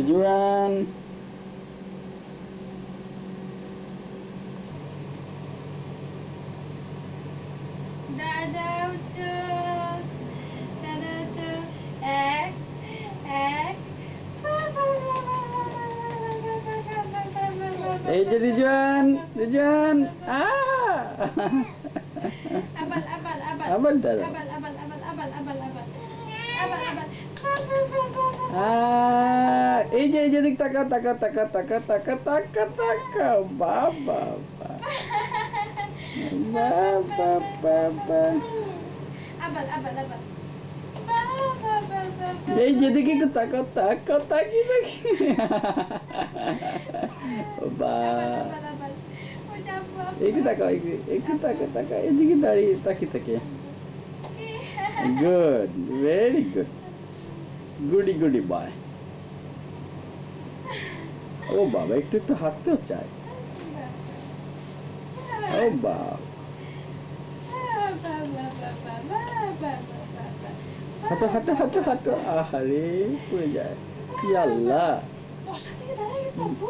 রিজওয়ান দাদাও তো এক এক এই যে রিজওয়ান রিজওয়ান আবাল আবাল আবাল আবার দাদা আবাল আবাল আবাল আবাল আবাল আবাল আবাল আবাল এই যে দিক তাকা তাকা তাকা তাকা তাকা তাকা তাকা বাবা বাবা বাবা আবাল আবাল আবাল এই যেদিকে একটু তাকা তাকা তাকি তাকি বা একটু তাকা একটু তাকা তাকা এদিকে দাঁড়িয়ে তাকি তাকে গুড ভেরি গুড গুডি গুডি বয় ও বাবা একটু একটু হাঁটতেও চায় ও বাবা হাঁটো হাঁটো হাঁটো হাঁটো আহারে পড়ে যায় কি আল্লাহ বসা থেকে দাঁড়াই গেছো আব্বু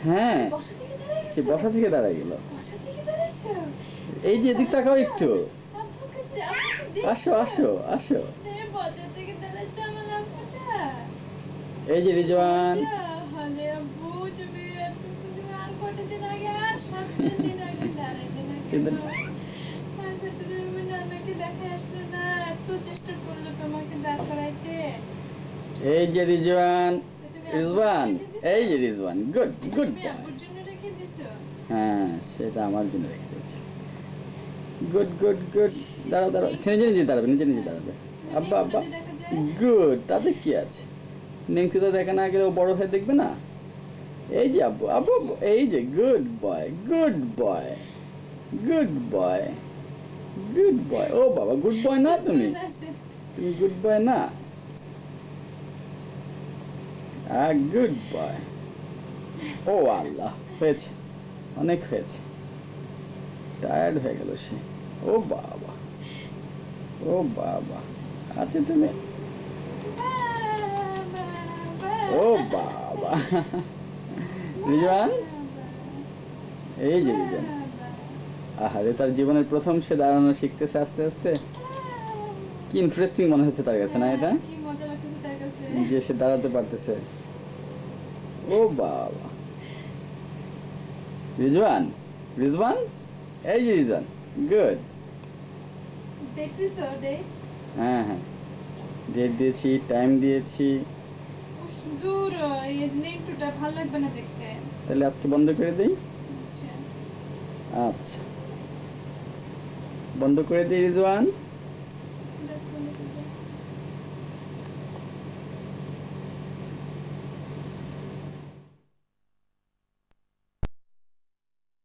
হ্যাঁ বসা থেকে দাঁড়াই গেছো সে বসা থেকে দাঁড়ায় গেল বসা থেকে দাঁড়াইছো এই যে এদিক তাকাও একটু আব্বু কাছে আব্বু আসো আসো আসো তুমি বসা থেকে দাঁড়াইছো আমার আব্বুটা এই যে রিজওয়ান হলে আব্বু তুমি আর কটা দিন আগে আর 7 দিন আগে দাঁড়াইতে না সেদিন আচ্ছা তুমি নানাকে দেখে আসলে না এত চেষ্টা করলো তোমাকে দাঁড় করাইতে এই যে রিজওয়ান রিজওয়ান এই যে রিজওয়ান গুড গুড তুমি আব্বুর জন্য রেখে দিছো হ্যাঁ সেটা আমার জন্য রেখে দিয়েছি গুড গুড গুড দাঁড়াও দাঁড়াও নিজে নিজে দাঁড়াবে নিজে নিজে দাঁড়াবে আব্বা আব্বা গুড তাতে কি আছে নেংটি তো দেখা না গেলে ও বড় হয়ে দেখবে না এই যে আব্বু আব্বু আব্বু, এই যে good boy good boy good boy good boy ও বাবা গুড বয় না তুমি তুমি গুড বয় না গুড বয় ও আল্লাহ হয়েছে অনেক হয়েছে টায়ার্ড হয়ে গেল সে ও বাবা ও বাবা আচ্ছা তুমি ও বাবা রিজওয়ান এই যে রিজওয়ান আহারে তার জীবনের প্রথম সে দাঁড়ানো শিখতেছে আস্তে আস্তে কি ইন্টারেস্টিং মনে হচ্ছে তার কাছে না এটা কি মজা লাগতেছে তার কাছে যে সে দাঁড়াতে পারতেছে ও বাবা রিজওয়ান রিজওয়ান এই যে রিজওয়ান গুড দেখতেছো ডেট হ্যাঁ হ্যাঁ ডেট দিয়েছি টাইম দিয়েছি দূর এই নেকটুটা ভালো লাগবে না দেখতে তাহলে আজকে বন্ধ করে দিই আচ্ছা আচ্ছা বন্ধ করে দিই রিজওয়ান ব্যাস বন্ধ করে দাও।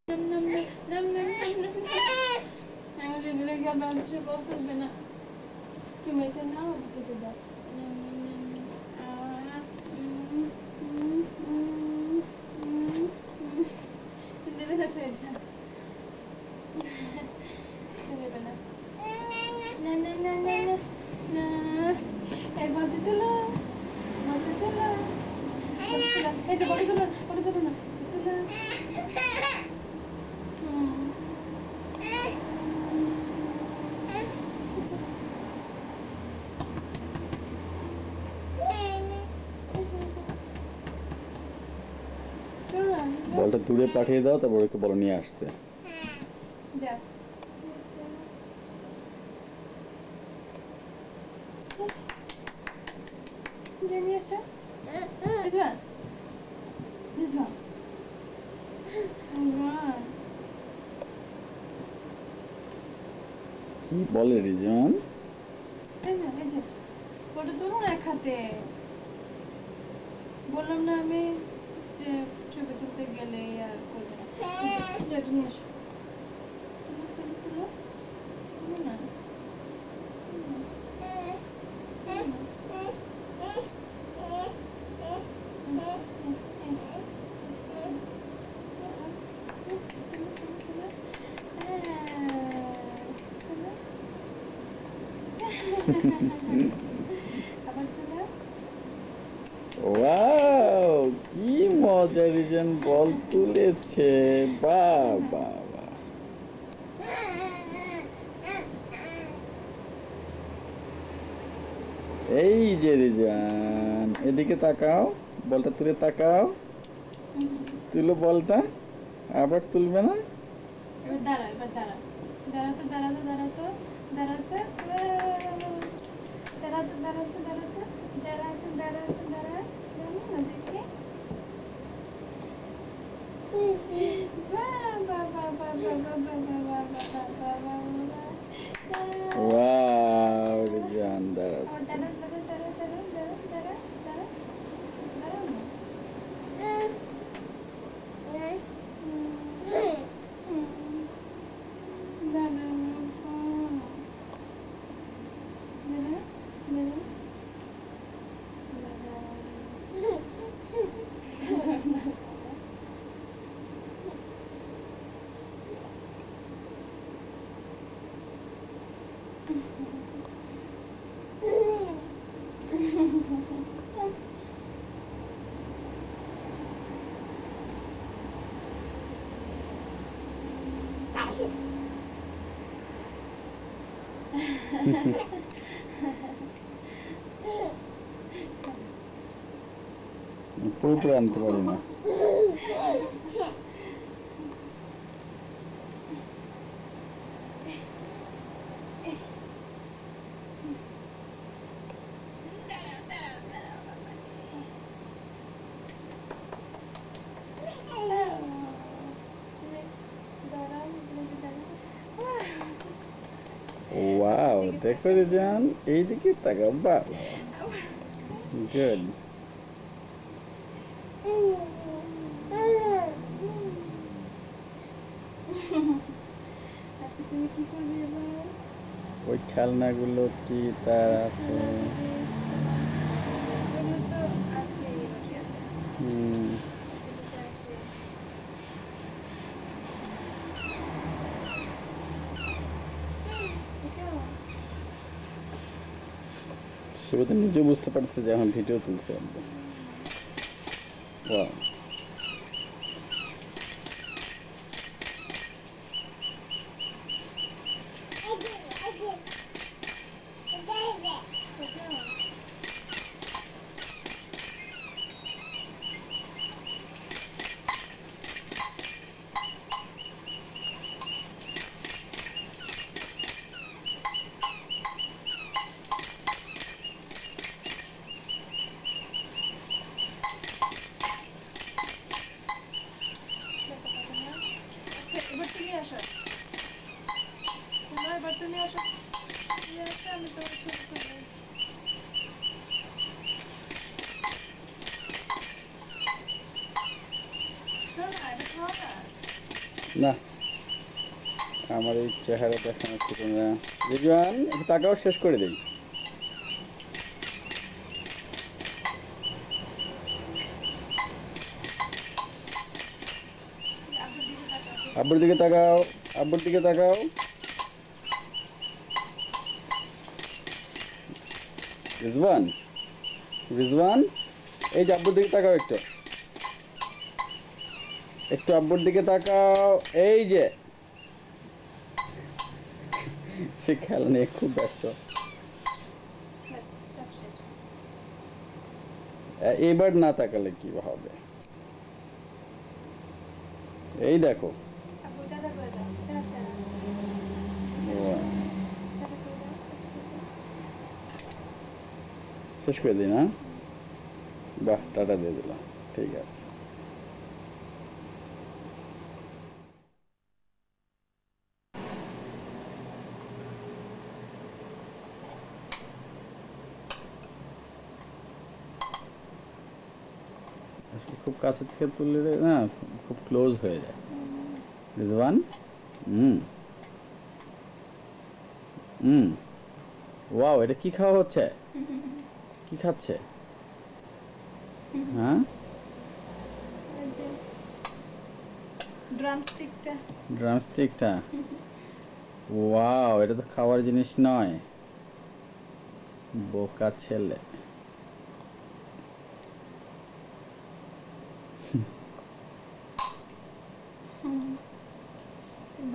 নাম নাম নাম নাম নাম নাম আমার রেগুলে গেল বাচ্চা বলতে না তুমি এটা নাও দিতে দাও দেবে না চাইছে দেবে না না না না না না এই বলতে দিলো বলতে দিলো এই যে বলতে দিলো না বলতে দিলো বলটা দূরে পাঠিয়ে দাও তারপর ওকে বলো নিয়ে আসতে যা জানি আসো Rizwan Rizwan কি বলে রিজন এই যে ফটো তুলো না এক হাতে বললাম না আমি যে ছবি তুলতে গেলে আর করবে না যেটা নিয়ে আসো তুলো না ওয়াও জেরিজান বল তুলেছে। বাহ বাহ বাহ। এই জেরিজান এদিকে তাকাও, বলটা তুলে তাকাও, তুলো বলটা, আবার তুলবে না? এবার দাঁড়া, এবার দাঁড়া, দাঁড়াতো দাঁড়াতো দাঁড়াতো দাঁড়াতে দাঁড়াতে দাঁড়াতে দাঁড়াতে দাঁড়াতে দাঁড়াতে দাঁড়া না দেখি। ওয়াও রিজান দাঁড়াচ্ছে। পুরোপুরি আনতে পারি না। ওয়াও দেখো রিজান, এইদিকে তাকাও। বাহ, গুড। আচ্ছা তুমি কি করবে এবার? ওই খেলনাগুলো কি তার আছে? এগুলো তো আছে, হুম, সে তো নিজেও বুঝতে পারছে যে এখন ভিডিও তুলছে একদম। ওয়াও, এবার তুমি আসো, এবার তুমি আসো, আমি তো না আমার এই চেহারা দেখানো ছিল না। রিজওয়ান একটু তাকাও, শেষ করে দেই। আব্বুর দিকে তাকাও, আব্বুর দিকে তাকাও। রিজওয়ান, রিজওয়ান এই যে আব্বুর দিকে তাকাও, একটু একটু আব্বুর দিকে তাকাও। এই যে সে খেলা নিয়ে খুব ব্যস্ত। সব শেষ। এবার না তাকালে কি হবে? এই দেখো, আপু টাটা করে দাও, টাটা। শেষ করে দিই না? বাহ, টাটা দিয়ে দিলাম, ঠিক আছে। আসলে খুব কাছে থেকে তুললে না খুব ক্লোজ হয়ে যায়। রিজওয়ান, হুম হুম, ওয়াও, এটা কি খাওয়া হচ্ছে? কি খাচ্ছে? হ্যাঁ, ড্রামস্টিকটা। ড্রামস্টিকটা। ওয়াও, এটা তো খাওয়ার জিনিস নয়, বোকা ছেলে।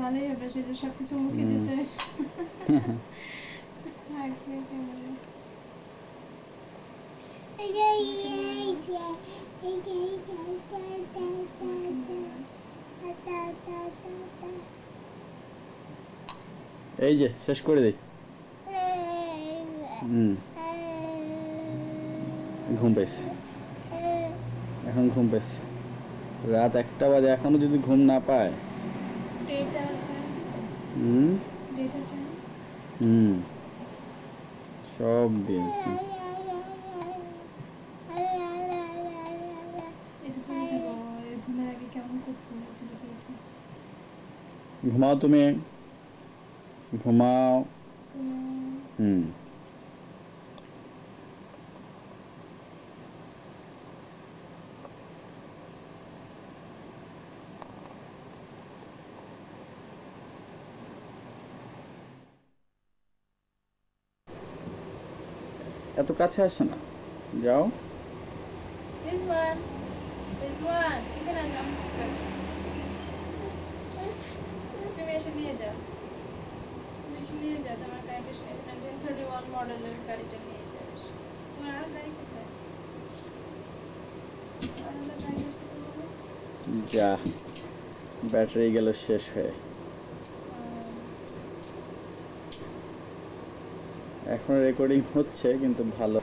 ভালোই হবে, সে যে সবকিছু মুখে দিতে হয়। থাকবে কেমন। এই যে শেষ করে দেই। ঘুম পেয়েছে, এখন ঘুম পেয়েছে। রাত 1টা বাজে, এখনো যদি ঘুম না পায়। সব দিয়েছি। ঘুমাও তুমি, ঘুমাও। এত কাছে আসে না, যাও। তুমি এসে নিয়ে যাও, তুমি এসে নিয়ে যাও, তোমার গাড়িটা 1931 মডেলের গাড়িটা নিয়ে যাও। তোমার আর গাড়ি কোথায়? যা, ব্যাটারি গেল শেষ হয়ে। এখন রেকর্ডিং হচ্ছে কিন্তু ভালো।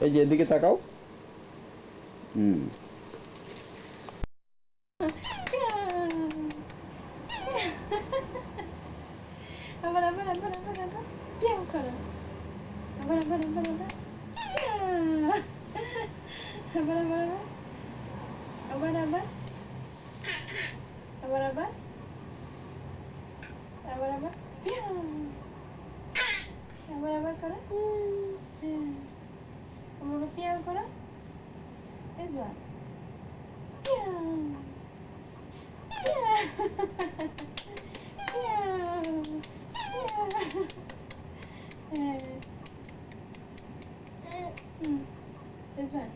এই যে এদিকে তাকাও। আবার আবার আবার আবার আবার পিয়াও করো, আবার আবার আবার আবার আবার আবার আবার আবার আবার আবার আবার আবার পিয়াও, আবার আবার করো, আবার পিয়াও করো। Iswa, পিয়াও পিয়াও This one.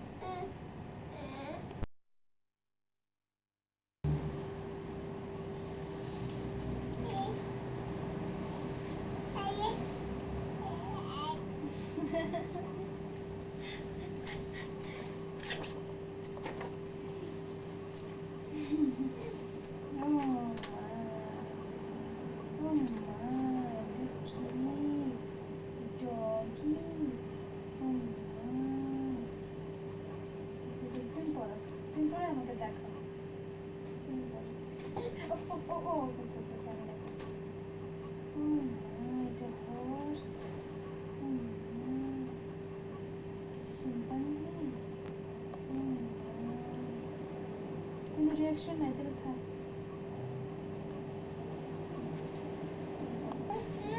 Reaction নাই তাহলে থাক।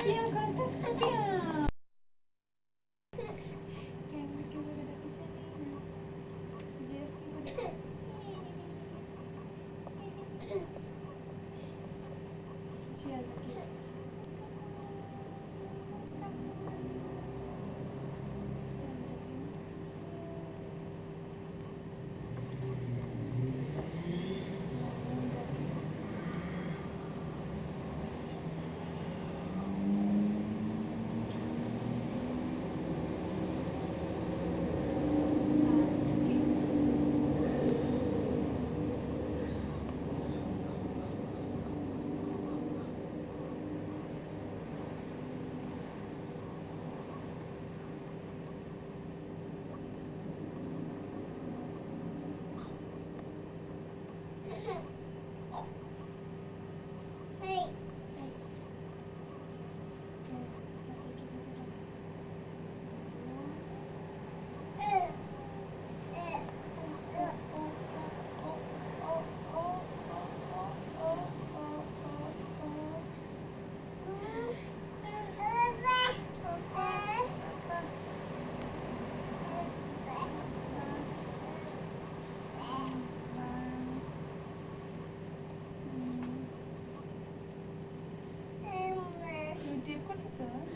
পিয়াও করে থাক, পিয়াও। ক্যামেরা কি করে দেখো জানি না। যে কি করে শিয়াল কি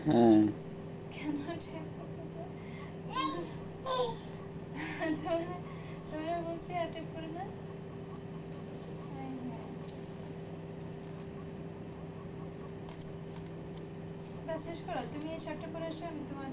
হ্যাঁ কেন টেপ করতেছে? তোমরা বলছি আর টেপ করে না। হ্যাঁ, হ্যাঁ। বাস শেষ করো, তুমি এই শার্টটা পরে আসো, আমি তোমার